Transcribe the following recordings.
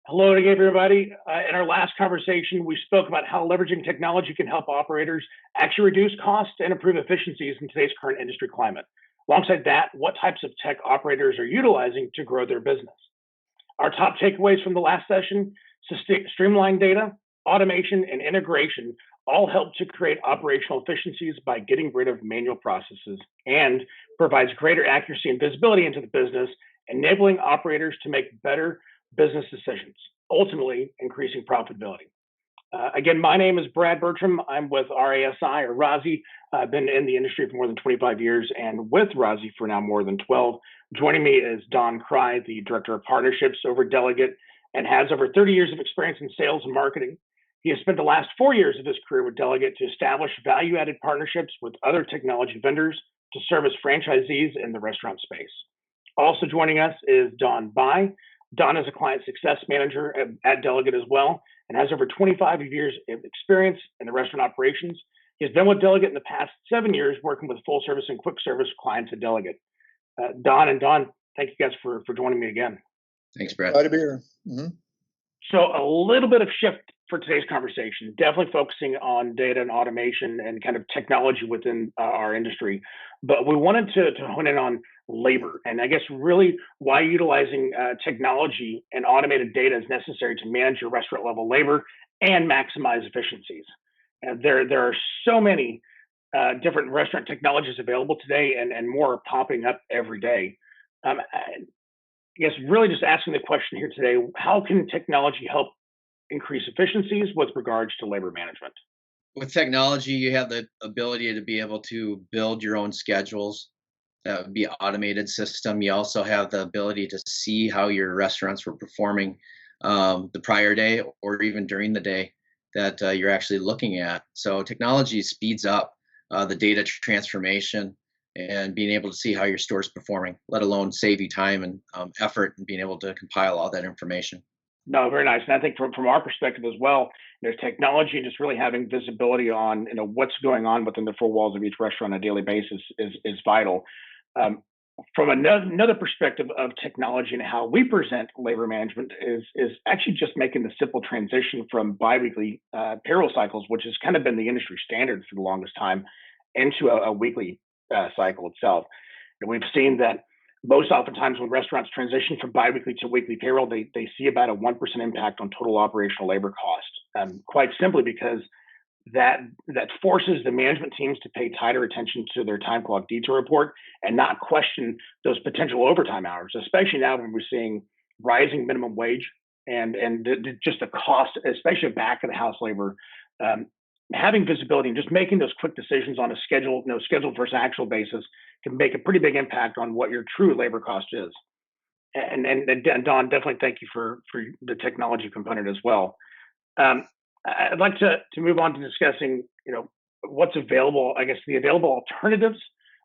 Hello again, everybody. In our last conversation, we spoke about how leveraging technology can help operators actually reduce costs and improve efficiencies in today's current industry climate. Alongside that, what types of tech operators are utilizing to grow their business? Our top takeaways from the last session: streamlined data, automation, and integration all help to create operational efficiencies by getting rid of manual processes and provides greater accuracy and visibility into the business, enabling operators to make better business decisions, ultimately increasing profitability. Again, my name is Brad Bertram. I'm with RASI or RASI. I've been in the industry for more than 25 years and with RASI for now more than 12. Joining me is Don Kreye, the Director of Partnerships over Delaget, and has over 30 years of experience in sales and marketing. He has spent the last 4 years of his career with Delaget to establish value-added partnerships with other technology vendors to service franchisees in the restaurant space. Also joining us is Don Bai. Don is a client success manager at Delaget as well and has over 25 years of experience in the restaurant operations. He has been with Delaget in the past 7 years, working with full service and quick service clients at Delaget. Don, thank you guys for joining me again. Thanks, Brad. Glad to be here. Mm-hmm. So a little bit of shift for today's conversation, definitely focusing on data and automation and kind of technology within our industry. But we wanted to hone in on labor, and I guess really why utilizing technology and automated data is necessary to manage your restaurant level labor and maximize efficiencies. There are so many different restaurant technologies available today, and more are popping up every day. I guess really just asking the question here today: how can technology help increase efficiencies with regards to labor management? With technology, you have the ability to be able to build your own schedules. That would be an automated system. You also have the ability to see how your restaurants were performing the prior day or even during the day that you're actually looking at. So technology speeds up the data transformation and being able to see how your store is performing, let alone save you time and effort and being able to compile all that information. No, very nice. And I think from our perspective as well, there's technology and just really having visibility on what's going on within the four walls of each restaurant on a daily basis is vital. From another perspective of technology and how we present labor management is actually just making the simple transition from biweekly payroll cycles, which has kind of been the industry standard for the longest time, into a weekly cycle itself. And we've seen that most oftentimes when restaurants transition from biweekly to weekly payroll, they see about a 1% impact on total operational labor cost. Quite simply because that forces the management teams to pay tighter attention to their time clock detail report and not question those potential overtime hours, especially now when we're seeing rising minimum wage and just the cost, especially back of the house labor. Having visibility and just making those quick decisions on a scheduled versus actual basis can make a pretty big impact on what your true labor cost is. And Don, definitely thank you for the technology component as well. I'd like to move on to discussing, what's available, I guess the available alternatives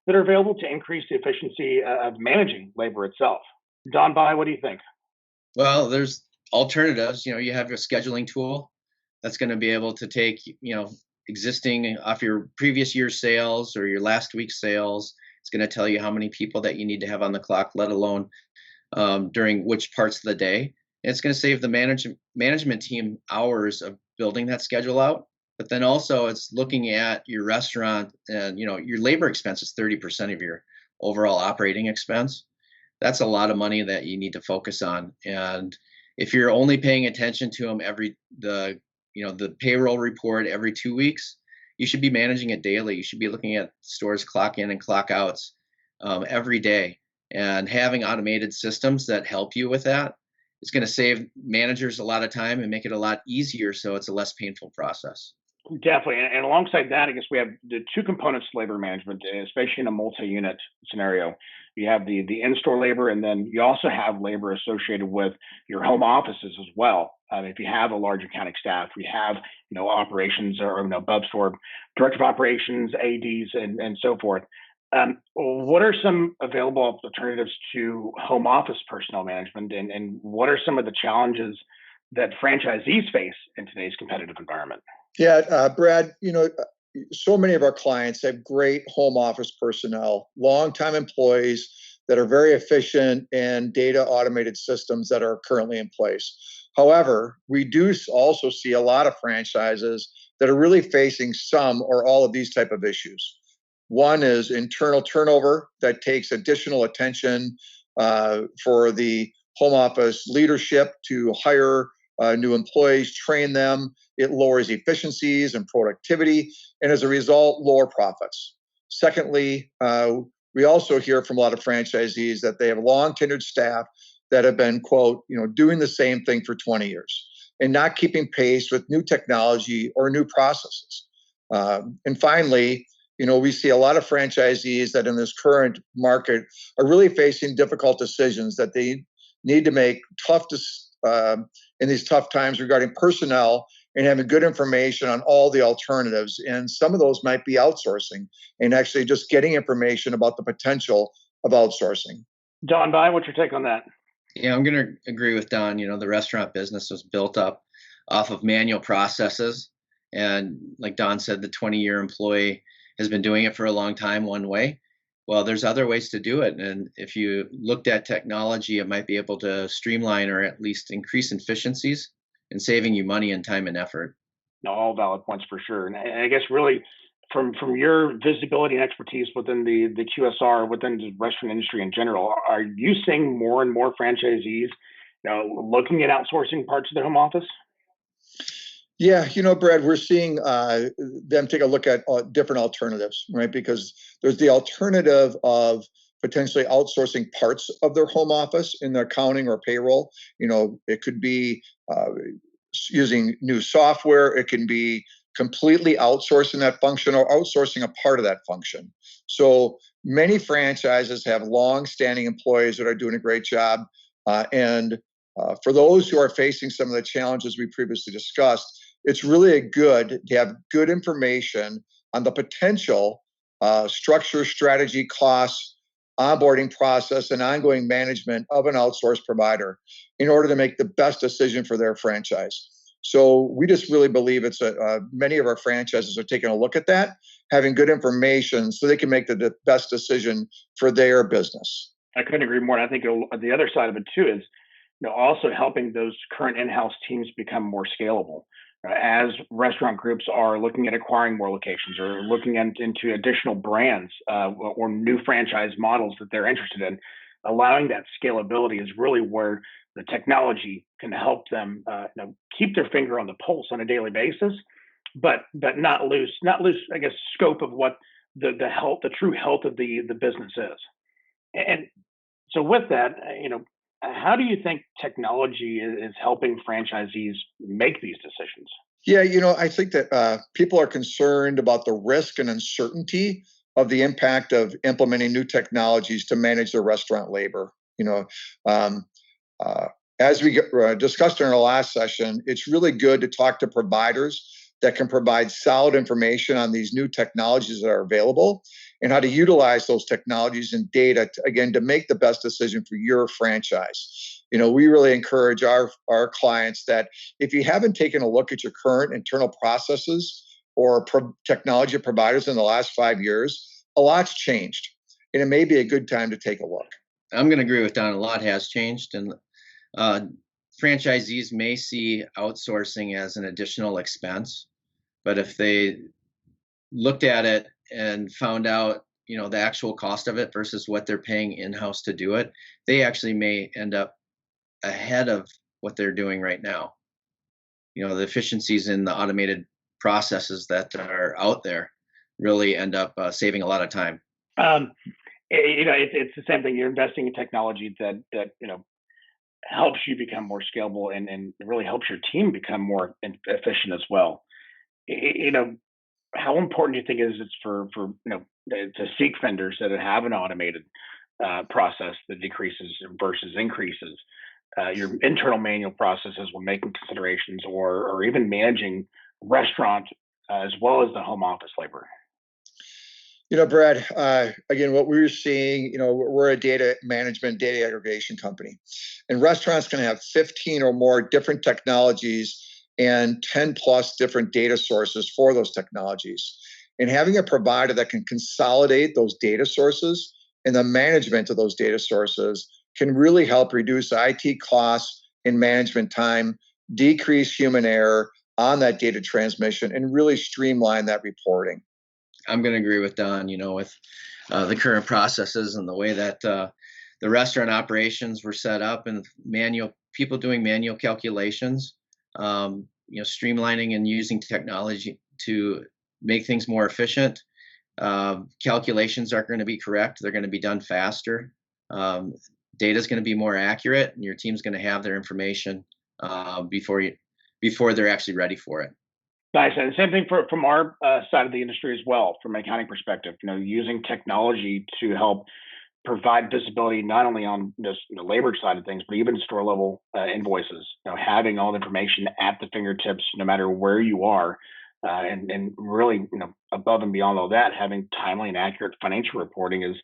that are available to increase the efficiency of managing labor itself. Don Bai, what do you think? Well, there's alternatives. You have your scheduling tool that's going to be able to take, existing off your previous year's sales or your last week's sales. It's going to tell you how many people that you need to have on the clock, let alone during which parts of the day. And it's going to save the management team hours of building that schedule out. But then also it's looking at your restaurant and, your labor expense is 30% of your overall operating expense. That's a lot of money that you need to focus on. And if you're only paying attention to them the payroll report every 2 weeks, you should be managing it daily. You should be looking at stores clock in and clock outs every day, and having automated systems that help you with that is going to save managers a lot of time and make it a lot easier, so it's a less painful process. Definitely. And alongside that, I guess we have the two components to labor management, especially in a multi-unit scenario. You have the in-store labor, and then you also have labor associated with your home offices as well. If you have a large accounting staff, we have operations or above store director of operations, ADs, and so forth. What are some available alternatives to home office personnel management, and what are some of the challenges that franchisees face in today's competitive environment? Yeah, Brad, so many of our clients have great home office personnel, longtime employees that are very efficient, and data automated systems that are currently in place. However, we do also see a lot of franchises that are really facing some or all of these type of issues. One is internal turnover that takes additional attention for the home office leadership to hire new employees, train them. It lowers efficiencies and productivity, and as a result, lower profits. Secondly, we also hear from a lot of franchisees that they have long tenured staff that have been, quote, doing the same thing for 20 years and not keeping pace with new technology or new processes. And finally, we see a lot of franchisees that in this current market are really facing difficult decisions that they need to make in these tough times regarding personnel and having good information on all the alternatives. And some of those might be outsourcing and actually just getting information about the potential of outsourcing. Don, what's your take on that? Yeah, I'm going to agree with Don. The restaurant business was built up off of manual processes. And like Don said, the 20-year employee has been doing it for a long time one way. Well, there's other ways to do it. And if you looked at technology, it might be able to streamline or at least increase efficiencies and saving you money and time and effort. No, all valid points for sure. And I guess really from your visibility and expertise within the QSR, within the restaurant industry in general, are you seeing more and more franchisees looking at outsourcing parts of their home office? Yeah, Brad, we're seeing them take a look at different alternatives, right? Because there's the alternative of potentially outsourcing parts of their home office in their accounting or payroll. It could be using new software. It can be completely outsourcing that function or outsourcing a part of that function. So many franchises have long-standing employees that are doing a great job. And for those who are facing some of the challenges we previously discussed, it's really good to have good information on the potential structure, strategy, costs, onboarding process, and ongoing management of an outsourced provider in order to make the best decision for their franchise. So we just really believe many of our franchises are taking a look at that, having good information so they can make the best decision for their business. I couldn't agree more. And I think the other side of it too is also helping those current in-house teams become more scalable. As restaurant groups are looking at acquiring more locations or looking into additional brands or new franchise models that they're interested in, allowing that scalability is really where the technology can help them keep their finger on the pulse on a daily basis, but not lose I guess scope of what the true health of the business is. And so with that, how do you think technology is helping franchisees make these decisions? Yeah, I think that people are concerned about the risk and uncertainty of the impact of implementing new technologies to manage their restaurant labor. As we discussed in our last session, it's really good to talk to providers that can provide solid information on these new technologies that are available and how to utilize those technologies and data to make the best decision for your franchise. We really encourage our clients that if you haven't taken a look at your current internal processes or technology providers in the last 5 years, a lot's changed, and it may be a good time to take a look. I'm going to agree with Don. A lot has changed, and franchisees may see outsourcing as an additional expense, but if they looked at it and found out, the actual cost of it versus what they're paying in-house to do it, they actually may end up ahead of what they're doing right now. The efficiencies in the automated processes that are out there really end up saving a lot of time. It's the same thing. You're investing in technology that helps you become more scalable and really helps your team become more efficient as well. How important do you think is it for to seek vendors that have an automated process that decreases versus increases your internal manual processes when making considerations or even managing restaurant as well as the home office labor? Brad, again, what we're seeing, we're a data management, data aggregation company, and restaurants can have 15 or more different technologies and 10 plus different data sources for those technologies. And having a provider that can consolidate those data sources and the management of those data sources can really help reduce IT costs and management time decrease human error on that data transmission, and really streamline that reporting. I'm going to agree with Don, with the current processes and the way that the restaurant operations were set up and people doing manual calculations, streamlining and using technology to make things more efficient. Calculations are going to be correct. They're going to be done faster. Data is going to be more accurate, and your team's going to have their information before they're actually ready for it. Nice. And same thing from our side of the industry as well, from an accounting perspective, using technology to help provide visibility, not only on the labor side of things, but even store level invoices, having all the information at the fingertips, no matter where you are. And really, above and beyond all that, having timely and accurate financial reporting is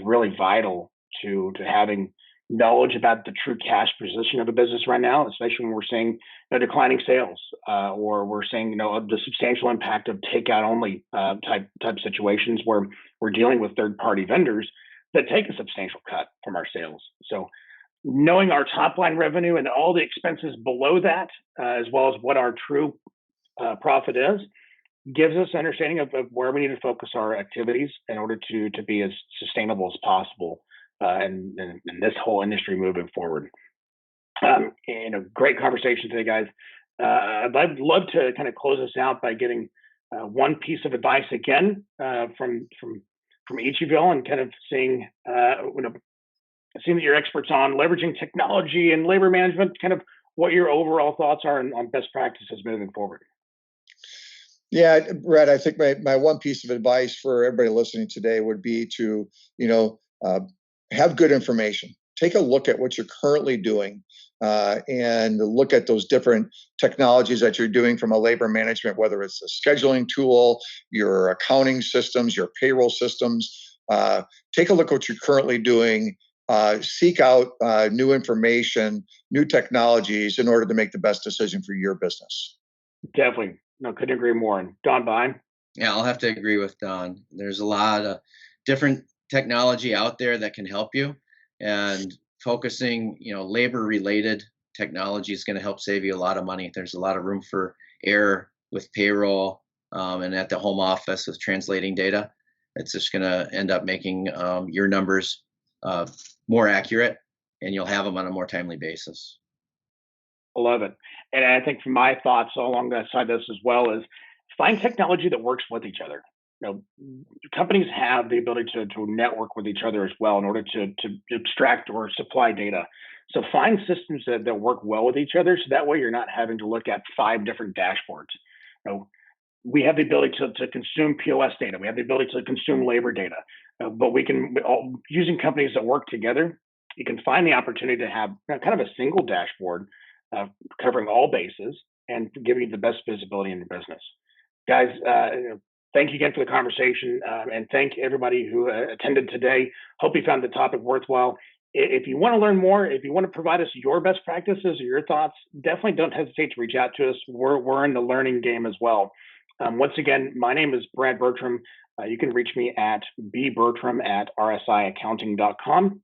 really vital to having knowledge about the true cash position of a business right now, especially when we're seeing declining sales, or we're seeing the substantial impact of takeout only type situations where we're dealing with third party vendors that take a substantial cut from our sales. So knowing our top line revenue and all the expenses below that, as well as what our true profit is, gives us an understanding of where we need to focus our activities in order to be as sustainable as possible in this whole industry moving forward. Great conversation today, guys. I'd love to kind of close this out by getting one piece of advice again from each of y'all, and kind of seeing that you're experts on leveraging technology and labor management, kind of what your overall thoughts are on best practices moving forward. Yeah, Brett, I think my one piece of advice for everybody listening today would be to, have good information. Take a look at what you're currently doing, and look at those different technologies that you're doing from a labor management, whether it's a scheduling tool, your accounting systems, your payroll systems. Take a look at what you're currently doing. Seek out new information, new technologies in order to make the best decision for your business. Definitely. No, couldn't agree more. And Don, behind? Yeah, I'll have to agree with Don. There's a lot of different technology out there that can help you, and focusing, labor related technology is going to help save you a lot of money. There's a lot of room for error with payroll, and at the home office with translating data. It's just going to end up making your numbers more accurate, and you'll have them on a more timely basis. I love it. And I think from my thoughts along that side of this as well is find technology that works with each other. Companies have the ability to network with each other as well in order to extract or supply data. So find systems that work well with each other, so that way you're not having to look at 5 different dashboards. We have the ability to consume POS data. We have the ability to consume labor data, but using companies that work together, you can find the opportunity to have kind of a single dashboard covering all bases and giving you the best visibility in your business. Guys, thank you again for the conversation, and thank everybody who attended today. Hope you found the topic worthwhile. If you want to learn more, if you want to provide us your best practices or your thoughts, definitely don't hesitate to reach out to us. We're in the learning game as well. Once again, my name is Brad Bertram. You can reach me at bbertram@rsiaccounting.com.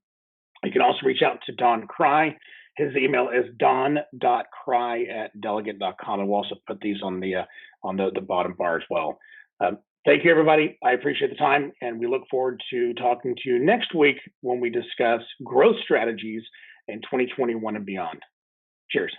You can also reach out to Don Kreye. His email is don.kreye@delaget.com, and we'll also put these on the bottom bar as well. Thank you, everybody. I appreciate the time, and we look forward to talking to you next week when we discuss growth strategies in 2021 and beyond. Cheers.